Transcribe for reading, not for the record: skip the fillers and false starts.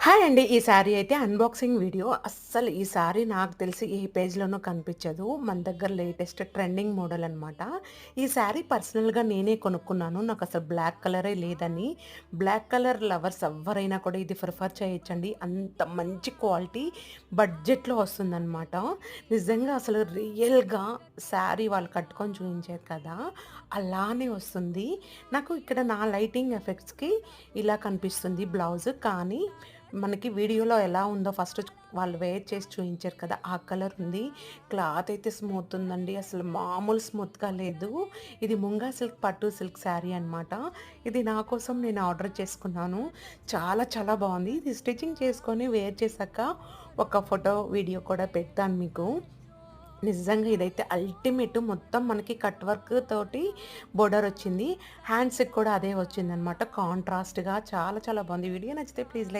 Hi అండి. ఈ శారీ అయితే అన్బాక్సింగ్ వీడియో. అస్సలు ఈ శారీ నాకు తెలిసి ఏ పేజ్‌లోనూ కనిపించదు. మన దగ్గర లేటెస్ట్ ట్రెండింగ్ మోడల్ అనమాట. ఈ శారీ పర్సనల్‌గా నేనే కొనుక్కున్నాను. నాకసలు బ్లాక్ కలరే లేదని. బ్లాక్ కలర్ లవర్స్ ఎవ్వరైనా కూడా ఇది ప్రిఫర్ చేయొచ్చండి. అంత మంచి క్వాలిటీ బడ్జెట్‌లో వస్తుందనమాట. నిజంగా అసలు రియల్‌గా శారీ వాళ్ళు కట్టుకొని చూయించారు కదా! అలానే వస్తుంది. నాకు ఇక్కడ నా లైటింగ్ ఎఫెక్ట్స్‌కి ఇలా కనిపిస్తుంది బ్లౌజ్. కానీ మనకి వీడియోలో ఎలా ఉందో ఫస్ట్ వాళ్ళు వేర్ చేసి చూయించారు కదా! ఆ కలర్ ఉంది. క్లాత్ అయితే స్మూత్ ఉందండి. అసలు మామూలు స్మూత్‌గా లేదు. ఇది ముంగా సిల్క్, పట్టు సిల్క్ శారీ అనమాట. ఇది నా కోసం నేను ఆర్డర్ చేసుకున్నాను. చాలా చాలా బావుంది. ఇది స్టిచ్చింగ్ చేసుకొని వేర్ చేశాక ఒక ఫోటో, వీడియో కూడా పెడతాను మీకు. నిజంగా ఇదైతే అల్టిమేట్. మొత్తం మనకి కట్ వర్క్ తోటి బోర్డర్ వచ్చింది. హ్యాండ్స్‌కి కూడా అదే వచ్చిందనమాట. కాంట్రాస్ట్‌గా చాలా చాలా బావుంది. వీడియో నచ్చితే ప్లీజ్ లైక్